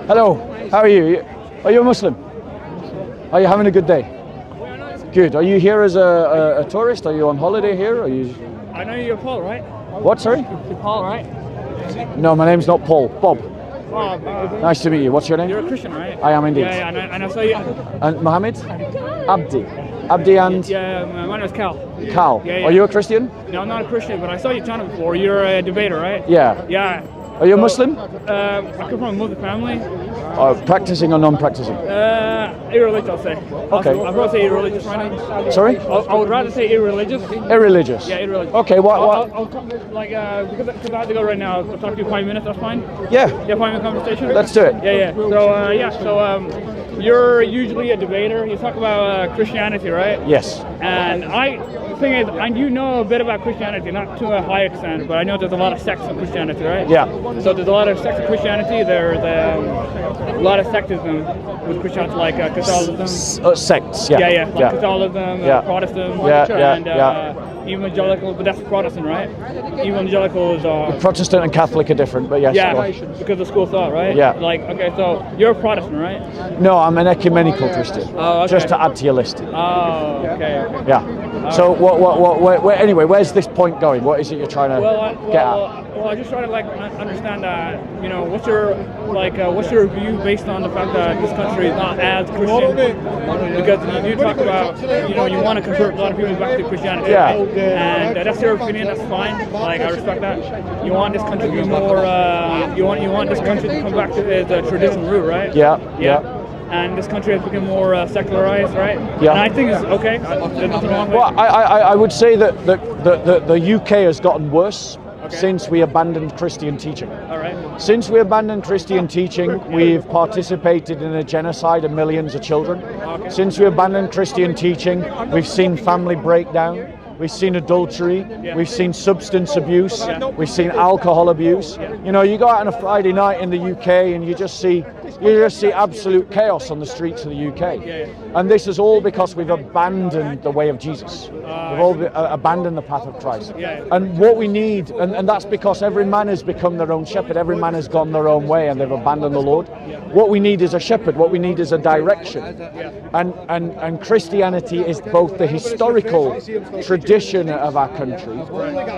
Hello, how are you? Are you a Muslim? Are you having a good day? Good. Are you here as a tourist? Are you on holiday here? Are you? I know you're Paul, right? What, sorry? You're Paul, right? No, my name's not Paul. Bob. Bob. Nice to meet you. What's your name? You're a Christian, right? I am indeed. Yeah, and I saw you. And Mohammed? Abdi. Abdi and? Yeah, my name is Cal. Cal. Yeah. Are you a Christian? No, I'm not a Christian, but I saw your channel before. You're a debater, right? Yeah. Yeah. Are you a Muslim? I come from a Muslim family. Practicing or non-practicing? Irreligious, I'll say. Okay. I'd rather say irreligious right now. Sorry? I would rather say irreligious. Irreligious? Yeah, irreligious. Okay, what? I'll because I have to go right now. I'll talk to you 5 minutes, that's fine? Yeah. Yeah, 5 minute conversation? Let's do it. Yeah. So, you're usually a debater. You talk about Christianity, right? Yes. And the thing is, I do know a bit about Christianity, not to a high extent, but I know there's a lot of sects in Christianity, right? Yeah. So there's a lot of sects in Christianity. There's a lot of sectism with Christianity, like Catholicism. Sects, yeah. Yeah, like Catholicism, Protestant, and evangelical, but that's Protestant, right? Evangelical is Protestant and Catholic are different, but yes. Yeah, because of school thought, right? Yeah. Like, okay, so you're a Protestant, right? No, I'm an ecumenical Christian. Oh, okay. Just to add to your list. Oh, okay. Yeah. So anyway, where's this point going? What is it you're trying to get at? Well, I just try to understand that, what's your view based on the fact that this country is not as Christian? Because you do talk about, you want to convert a lot of people back to Christianity. Yeah. And that's your opinion. That's fine. Like, I respect that. You want this country to be more. You want this country to come back to the traditional root, right? Yeah. And this country has become more secularized, right? Yeah. And I think it's okay. There's nothing wrong with it. Well, I would say that the UK has gotten worse since we abandoned Christian teaching. All right. Since we abandoned Christian teaching, we've participated in a genocide of millions of children. Okay. Since we abandoned Christian teaching, we've seen family breakdown. We've seen adultery, we've seen substance abuse, we've seen alcohol abuse. You go out on a Friday night in the UK and you just see absolute chaos on the streets of the UK. And this is all because we've abandoned the way of Jesus. We've all abandoned the path of Christ. And what we need, and that's because every man has become their own shepherd, every man has gone their own way and they've abandoned the Lord. What we need is a shepherd, what we need is a direction. And Christianity is both the historical tradition of our country,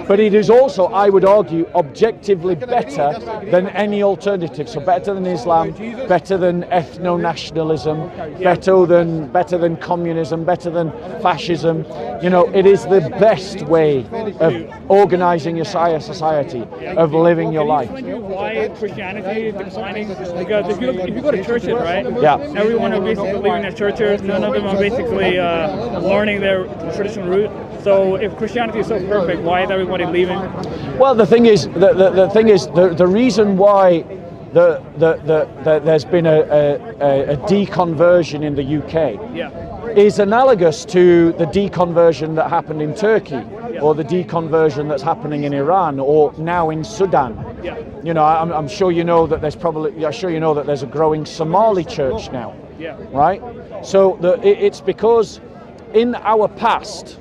but it is also, I would argue, objectively better than any alternative. So better than Islam, better than ethno-nationalism, better than communism, better than fascism. It is the best way of organizing your society, of living your life. Can you explain why Christianity is declining? Because if you go to churches, right? Yeah. Everyone are basically leaving their churches. None of them are basically learning their traditional root. So if Christianity is so perfect, why is everybody leaving? Well, the thing is, the reason why there's been a deconversion in the UK is analogous to the deconversion that happened in Turkey, or the deconversion that's happening in Iran, or now in Sudan. I'm sure you know that there's a growing Somali church now. Right? So it's because in our past,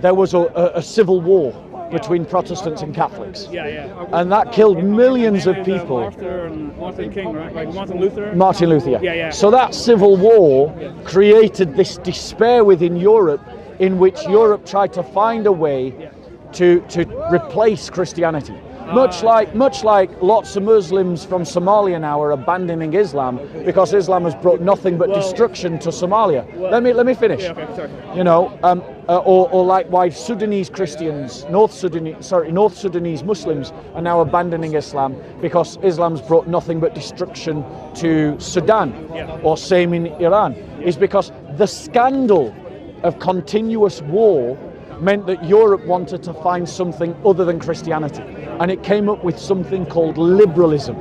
there was a civil war between Protestants and Catholics. And that killed millions of people. Martin King, right? Like Martin Luther? Martin Luther, So that civil war created this despair within Europe, in which Europe tried to find a way to replace Christianity. Much like lots of Muslims from Somalia now are abandoning Islam because Islam has brought nothing but destruction to Somalia. Let me finish. Or likewise, Sudanese Christians, North Sudanese Muslims are now abandoning Islam because Islam's brought nothing but destruction to Sudan. Or same in Iran. Is because the scandal of continuous war meant that Europe wanted to find something other than Christianity, and it came up with something called liberalism.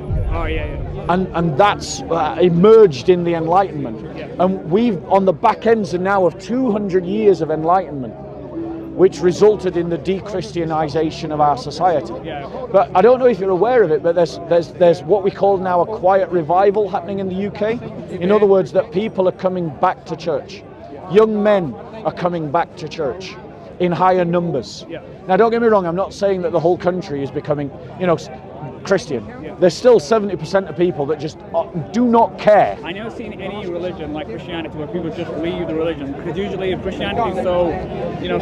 And that's emerged in the Enlightenment. And we've on the back ends now of 200 years of Enlightenment, which resulted in the de-Christianization of our society. But I don't know if you're aware of it, but there's what we call now a quiet revival happening in the UK. In other words, that people are coming back to church. Young men are coming back to church in higher numbers. Now, don't get me wrong, I'm not saying that the whole country is becoming, Christian. There's still 70% of people that just do not care. I never seen any religion like Christianity where people just leave the religion, because usually Christianity is so,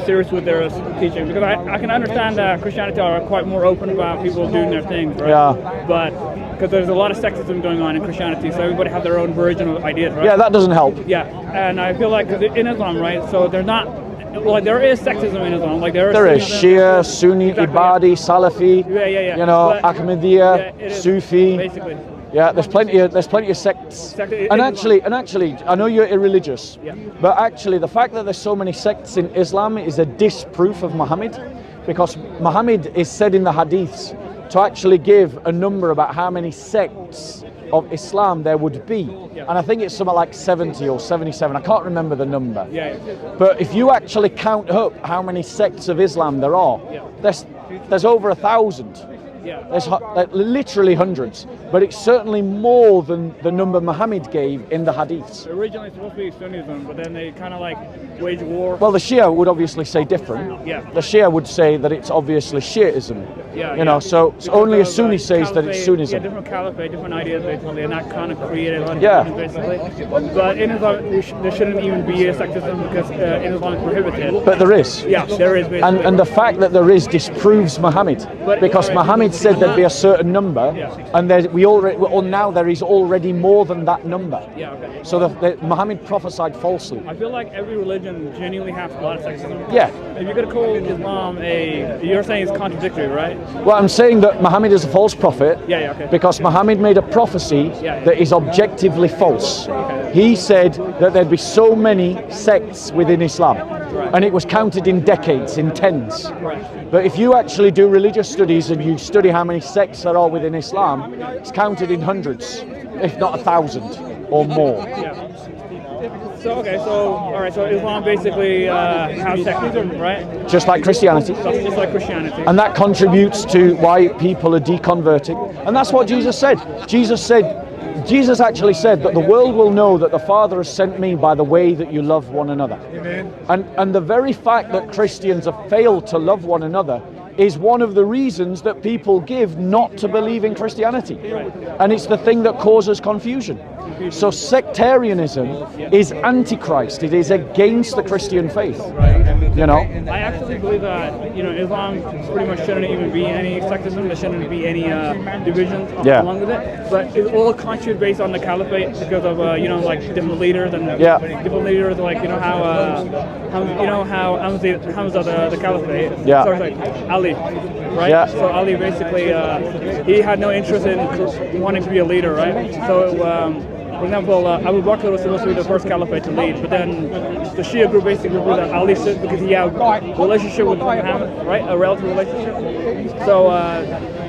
serious with their teaching. Because I can understand that Christianity are quite more open about people doing their things, right? Yeah. But because there's a lot of sexism going on in Christianity, so everybody has their own version of ideas, right? Yeah, that doesn't help. Yeah, and I feel like 'cause in Islam, right? So they're not. Well, there is sexism in Islam. Like there is Shia, Sunni, exactly, Ibadi, Salafi. Yeah. But Ahmadiyya, Sufi. Basically. Yeah, there's plenty of sects. And actually, I know you're irreligious, but actually, the fact that there's so many sects in Islam is a disproof of Muhammad, because Muhammad is said in the Hadiths to actually give a number about how many sects of Islam there would be, and I think it's something like 70 or 77. I can't remember the number. But if you actually count up how many sects of Islam there are, there's over 1,000. There's literally hundreds, but it's certainly more than the number Muhammad gave in the Hadiths. Originally it's supposed to be Sunnism, but then they kind of like wage war. Well, the Shia would obviously say different. The Shia would say that it's obviously Shiism. So only a Sunni says that it's Sunnism. Yeah, different caliphate, different ideas basically, and that kind of created basically. But in Islam, there shouldn't even be a sectism, because in Islam it's prohibited. But there is. Yeah, there is basically. And the fact that there is disproves Muhammad, because Muhammad said there'd be a certain number, and now there is already more than that number. So Muhammad prophesied falsely. I feel like every religion genuinely has a lot of sexism. If you're going to call Islam you're saying it's contradictory, right? Well, I'm saying that Muhammad is a false prophet because Muhammad made a prophecy that is objectively false. He said that there'd be so many sects within Islam, and it was counted in decades, in tens. But if you actually do religious studies and you study how many sects there are within Islam, it's counted in hundreds, if not 1,000 or more. So Islam basically has sexism, right? Just like Christianity. Just like Christianity. And that contributes to why people are deconverting. And that's what Jesus said. Jesus actually said that the world will know that the Father has sent me by the way that you love one another. And the very fact that Christians have failed to love one another is one of the reasons that people give not to believe in Christianity. And it's the thing that causes confusion. So sectarianism is antichrist. It is against the Christian faith. I actually believe that Islam pretty much shouldn't even be any sectism. There shouldn't be any divisions along with it. But it's all constituted based on the caliphate because of like different leaders and different leaders, like how Hamza the caliphate. Sorry, Ali. Right? So Ali basically he had no interest in wanting to be a leader, right? So for example, Abu Bakr was supposed to be the first caliphate to lead, but then the Shia group basically believed that Ali should, because he had a relationship with Muhammad, right? A relative relationship. So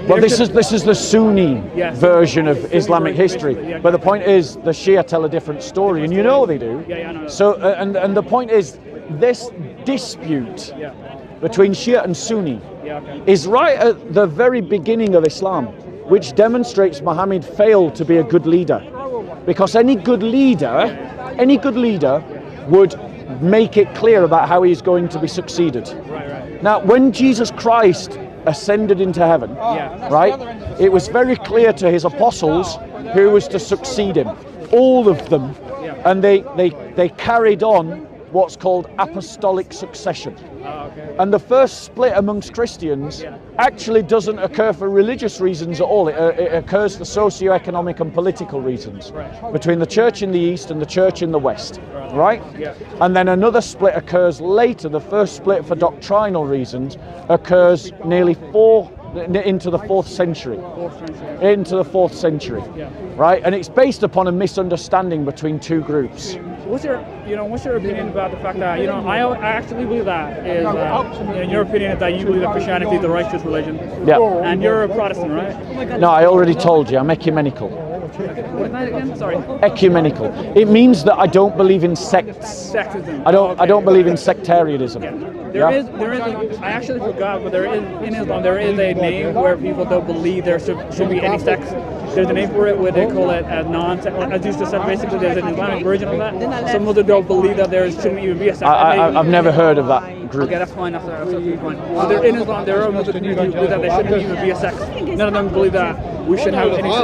well, this is the Sunni version of Islamic history. But the point is, the Shia tell a different story, and you know they do. I know. So and the point is, this dispute between Shia and Sunni is right at the very beginning of Islam, which demonstrates Muhammad failed to be a good leader. Because any good leader would make it clear about how he's going to be succeeded. Now, when Jesus Christ ascended into heaven, it was very clear to his apostles who was to succeed him. All of them. And they carried on what's called apostolic succession. And the first split amongst Christians actually doesn't occur for religious reasons at all. It occurs for socio-economic and political reasons between the church in the east and the church in the west, right? And then another split occurs later. The first split for doctrinal reasons occurs nearly into the 4th century. Into the 4th century, right? And it's based upon a misunderstanding between two groups. What's your opinion about the fact that I actually believe that is in your opinion is that you believe that Christianity is the righteous religion? And you're a Protestant, right? No, I already told you I'm ecumenical. What is that again? Sorry. Ecumenical. It means that I don't believe in sects. Sexism. I don't believe in sectarianism. There is. I actually forgot, but there is in Islam there is a name where people don't believe there should be any sex. There's a name for it where they call it as non-sex. As you just said, basically there's an Islamic version of that. Some of them don't believe that there shouldn't even be a sex. I've never heard of that group. Okay, that's fine. That's absolutely fine. So there, in Islam, there are Muslims who believe that there shouldn't even be a sex. None of them believe that we shouldn't have any sex.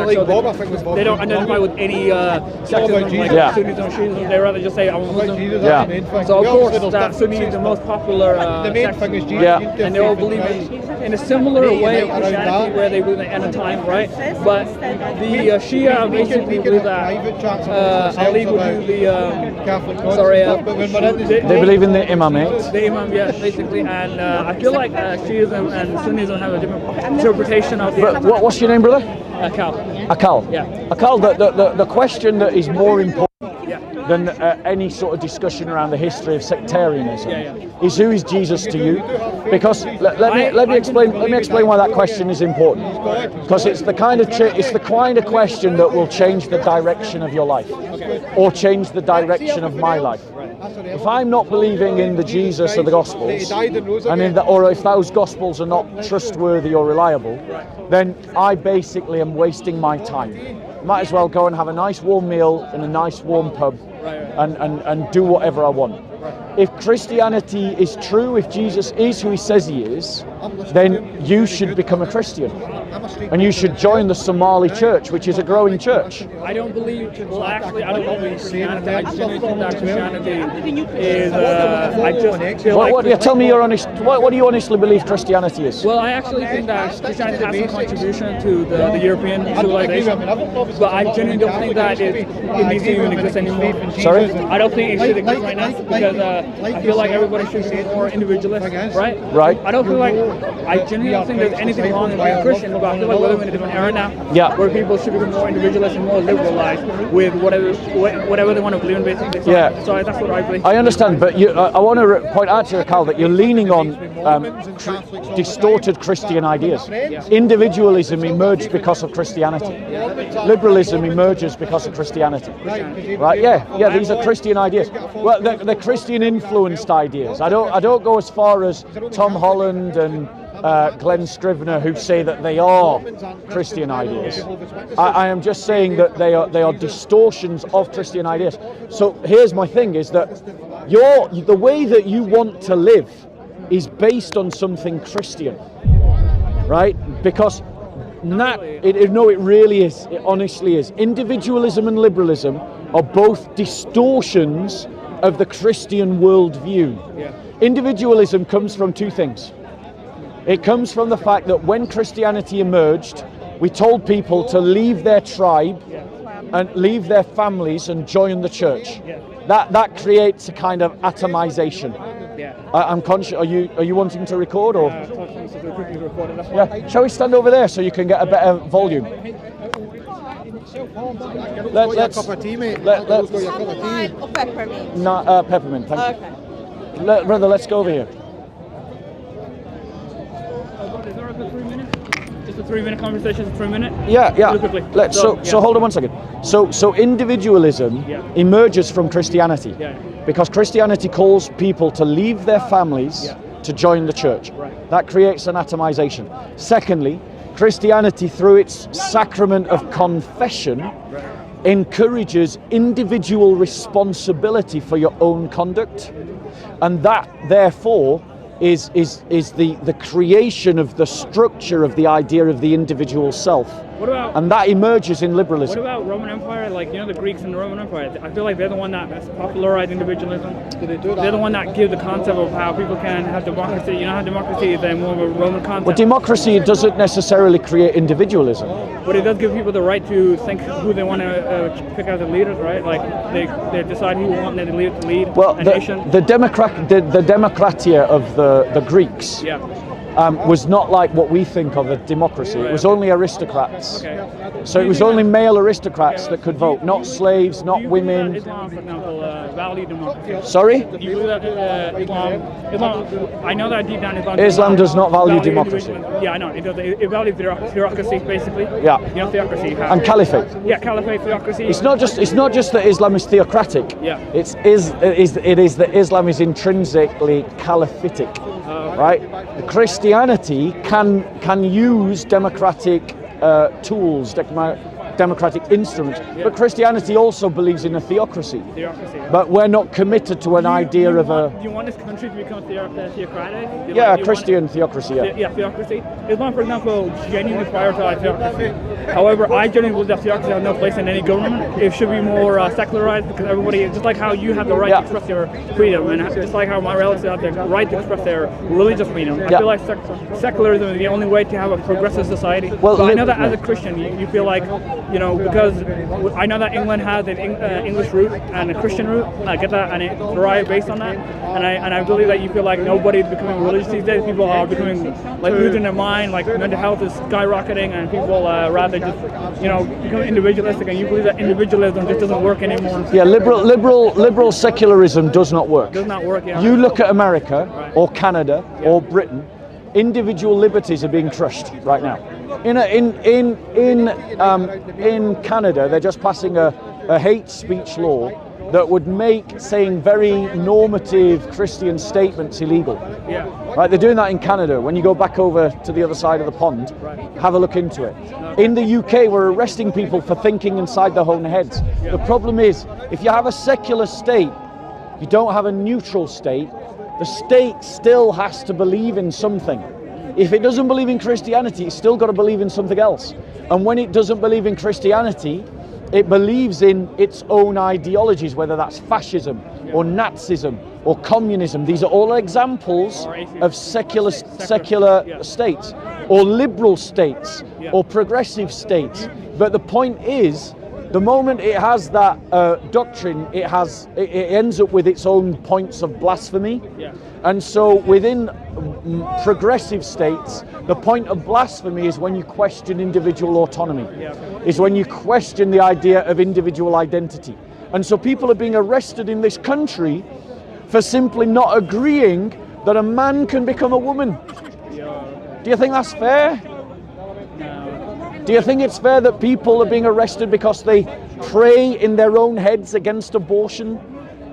So they don't identify with any sexism like Sunnis or Shiism. They rather just say I'm a Muslim. Yeah. So of course, that Sunni is the most popular sect. And they all believe in a similar way of Christianity, where they believe in the end of time, right? But the Shia basically believe that Ali would do They believe in the imamate. the Imam, yes, basically, and I feel like Shiism and Sunnism have a different interpretation of the. But what's your name, brother? Cal. Akal. Yeah. Akal, the question that is more important than any sort of discussion around the history of sectarianism is who is Jesus to you? Because let me explain why that question is important. Because it's the kind of question that will change the direction of your life, or change the direction of my life. If I'm not believing in the Jesus of the Gospels, or if those Gospels are not trustworthy or reliable, then I basically am wasting my time. Might as well go and have a nice warm meal in a nice warm pub and do whatever I want. If Christianity is true, if Jesus is who he says he is, then you should become a Christian. And you should join the Somali church, which is a growing church. I don't believe, well actually I don't believe in Christianity. I just think that Christianity is, I just feel like... Tell me your honest, what do you honestly believe Christianity is? Well, I actually think that Christianity has some contribution to the European civilization, but I genuinely don't think that it needs to even exist anymore. Sorry? I don't think it should exist right now, because I feel like everybody should be more individualist, right? Right. I don't feel like, I genuinely don't think there's anything wrong with being a Christian, but I feel like we're living in a different era now, where people should be more individualist and more liberalized with whatever they want to believe in, basically. So that's what I believe. I understand, but I want to point out to you, Cal, that you're leaning on distorted Christian ideas. Individualism emerged because of Christianity. Liberalism emerges because of Christianity. Right? Yeah, these are Christian ideas. Well, they're Christian influenced ideas. I don't go as far as Tom Holland and Glenn Scrivener, who say that they are Christian ideas. I am just saying that they are distortions of Christian ideas. So here's my thing: is that the way that you want to live is based on something Christian, right? Because it really is. It honestly is. Individualism and liberalism are both distortions of the Christian worldview. Individualism comes from two things. It comes from the fact that when Christianity emerged, we told people to leave their tribe and leave their families and join the church. That creates a kind of atomization. I'm conscious. Are you wanting to record or? Yeah. Shall we stand over there so you can get a better volume? Let's peppermint. No, peppermint. Thank you. Brother, let's go over here. Is there a 3 minutes? Just a 3-minute conversation, 3 minutes? Yeah. Really quickly. So hold on one second. So individualism emerges from Christianity because Christianity calls people to leave their families to join the church. That creates an atomization. Secondly, Christianity, through its sacrament of confession, encourages individual responsibility for your own conduct, and that therefore is the creation of the structure of the idea of the individual self. What about, and that emerges in liberalism. What about Roman Empire? Like, the Greeks in the Roman Empire, I feel like they're the one that popularized individualism. They're the one that give the concept of how people can have democracy. You know how democracy is more of a Roman concept. But democracy doesn't necessarily create individualism. But it does give people the right to think who they want to pick as the leaders, right? Like they decide who want their leader to lead a nation. The democratia of the Greeks was not like what we think of a democracy. It was only aristocrats. Okay. So it was only male aristocrats that could vote, not slaves, not Do you believe that women. Islam, for example, value democracy? Sorry? Do you believe that Islam, I know that deep down Islam does not value democracy. individualism. Yeah, I know. It does. It values theocracy, basically. Yeah. You know, theocracy. And caliphate. Yeah, caliphate, theocracy. It's not just that Islam is theocratic. Yeah. It is that Islam is intrinsically caliphatic, right? Christianity can use democratic tools, democratic instruments, but Christianity also believes in a theocracy. Theocracy. But we're not committed to an idea of a. Do you want this country to become theocratic? Yeah, Christian theocracy. Yeah. Yeah, theocracy. Islam, for example, genuinely prioritizes theocracy. However, I genuinely believe that theocracy has no place in any government. It should be more secularized, because everybody, just like how you have the right to express your freedom, and just like how my relatives have the right to express their religious freedom. I feel like secularism is the only way to have a progressive society. Well, so I know that as a Christian, you feel like, you know, because I know that England has an English root and a Christian root. I get that, and it thrives based on that. And I believe that you feel like nobody's becoming religious these days. People are becoming like losing their mind. Like mental health is skyrocketing, and people rather just, you know, become individualistic. And you believe that individualism just doesn't work anymore. Yeah, liberal secularism does not work. Does not work. Yeah. You look at America or Canada or Britain, individual liberties are being crushed right now. In Canada, they're just passing a hate speech law that would make saying very normative Christian statements illegal. Yeah. Right, they're doing that in Canada. When you go back over to the other side of the pond, have a look into it. In the UK, we're arresting people for thinking inside their own heads. The problem is, if you have a secular state, you don't have a neutral state. The state still has to believe in something. If it doesn't believe in Christianity, it's still got to believe in something else. And when it doesn't believe in Christianity, it believes in its own ideologies, whether that's fascism or Nazism or communism. These are all examples of secular states, or liberal states, or progressive states. But the point is, the moment it has that doctrine, it ends up with its own points of blasphemy. And so within progressive states, the point of blasphemy is when you question individual autonomy, is when you question the idea of individual identity. And so people are being arrested in this country for simply not agreeing that a man can become a woman. Do you think that's fair? Do you think it's fair that people are being arrested because they pray in their own heads against abortion?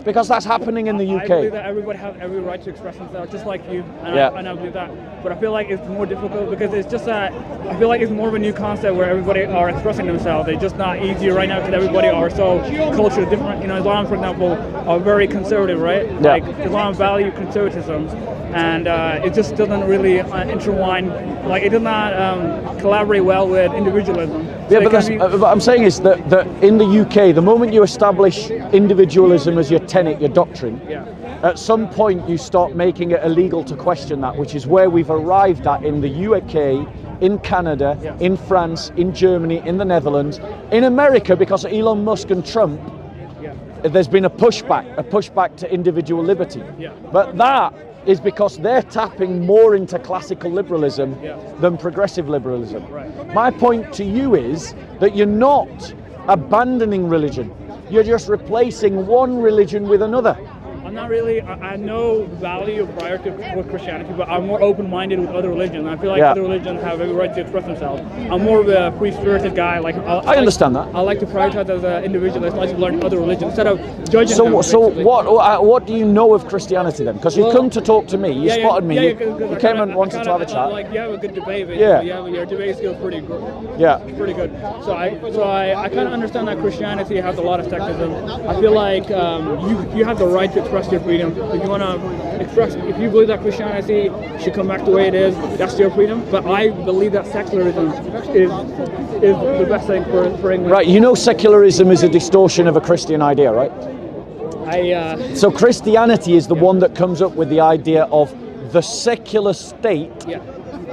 Because that's happening in the UK. I believe that everybody has every right to express themselves, just like you, and I believe that. But I feel like it's more difficult because it's just that I feel like it's more of a new concept where everybody are expressing themselves. It's just not easier right now because everybody are so culturally different. You know, Islam, for example, are very conservative, right? Yeah. Like Islam value conservatism, and it just doesn't really intertwine. Like it does not collaborate well with individualism. So yeah, but what I'm saying is that in the UK, the moment you establish individualism as your tenet, your doctrine, at some point you start making it illegal to question that, which is where we've arrived at in the UK, in Canada, in France, in Germany, in the Netherlands, in America, because of Elon Musk and Trump. There's been a pushback to individual liberty. But that is because they're tapping more into classical liberalism than progressive liberalism. My point to you is that you're not abandoning religion. You're just replacing one religion with another. I'm not really, I have no value prior to with Christianity, but I'm more open-minded with other religions. I feel like other religions have every right to express themselves. I'm more of a free-spirited guy. Like I understand that. I like to prioritize as an individualist. I like to learn other religions instead of judging them. So what do you know of Christianity then? Because you've come to talk to me. You spotted me. You came and wanted to have a chat. Like you have a good debate. Your debate skills pretty good. Pretty good. So I kind of understand that Christianity has a lot of sectism. I feel like you have the right to express your freedom. If you want to express, if you believe that Christianity should come back the way it is, that's your freedom. But I believe that secularism is the best thing for England. Right, you know secularism is a distortion of a Christian idea, right? So Christianity is the one that comes up with the idea of the secular state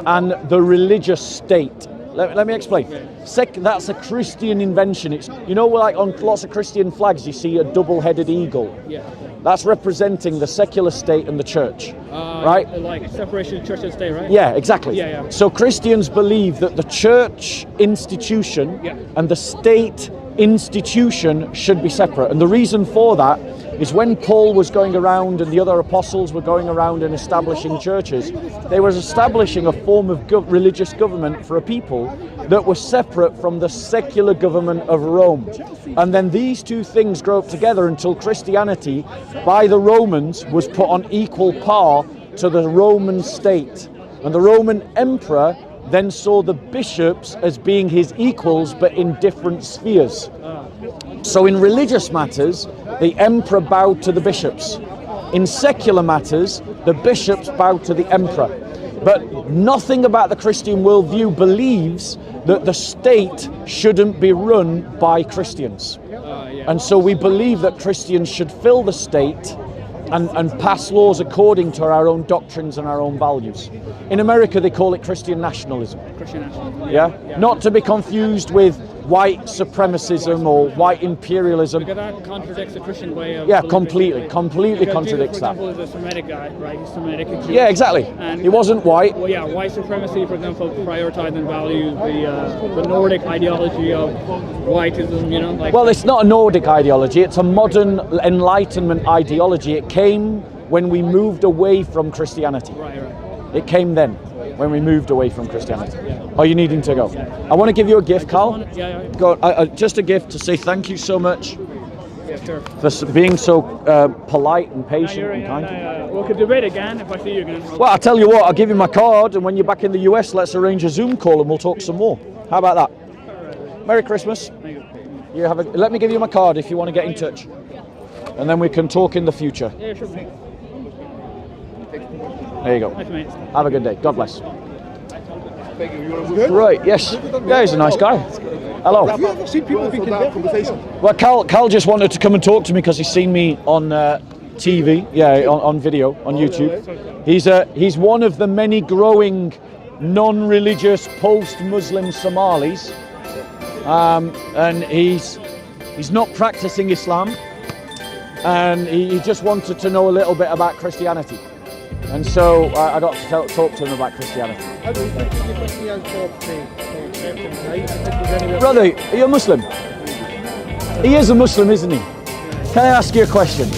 and the religious state. Let me explain. That's a Christian invention. It's, you know, like on lots of Christian flags, you see a double-headed eagle. Yeah. That's representing the secular state and the church, right? Like separation of church and state, right? Yeah, exactly. Yeah. So Christians believe that the church institution and the state institution should be separate. And the reason for that is when Paul was going around and the other apostles were going around and establishing churches, they were establishing a form of religious government for a people that was separate from the secular government of Rome. And then these two things grew up together until Christianity, by the Romans, was put on equal par to the Roman state. And the Roman emperor then saw the bishops as being his equals, but in different spheres. So in religious matters, the emperor bowed to the bishops. In secular matters, the bishops bowed to the emperor. But nothing about the Christian worldview believes that the state shouldn't be run by Christians. And so we believe that Christians should fill the state and pass laws according to our own doctrines and our own values. In America, they call it Christian nationalism. Christian nationalism. Yeah? Not to be confused with white supremacism or white imperialism. Because that contradicts the Christian way of completely contradicts that. For example, is a Semitic guy, right? He's Semitic. Yeah, exactly. And he wasn't white. Well, yeah, white supremacy, for example, prioritized and values the Nordic ideology of whiteism, you know? Like, well, it's not a Nordic ideology, it's a modern Enlightenment ideology. It came when we moved away from Christianity. Right. It came then, when we moved away from Christianity. Are you needing to go? I want to give you a gift, Carl. Go, just a gift to say thank you so much for being so polite and patient and kind. We could debate again if I see you again. Well, I'll tell you what, I'll give you my card, and when you're back in the US, let's arrange a Zoom call and we'll talk some more. How about that? Merry Christmas. You have let me give you my card if you want to get in touch. And then we can talk in the future. Yeah, sure. There you go. Nice, mate. Have a good day. God bless. Right, yes. Yeah, he's a nice guy. Hello. Have you ever seen people thinking that conversation? Well, Cal just wanted to come and talk to me because he's seen me on TV, on video, on YouTube. He's one of the many growing non-religious post-Muslim Somalis, and he's not practicing Islam, and he just wanted to know a little bit about Christianity. And so I got to talk to him about Christianity. Brother, are you a Muslim? He is a Muslim, isn't he? Can I ask you a question?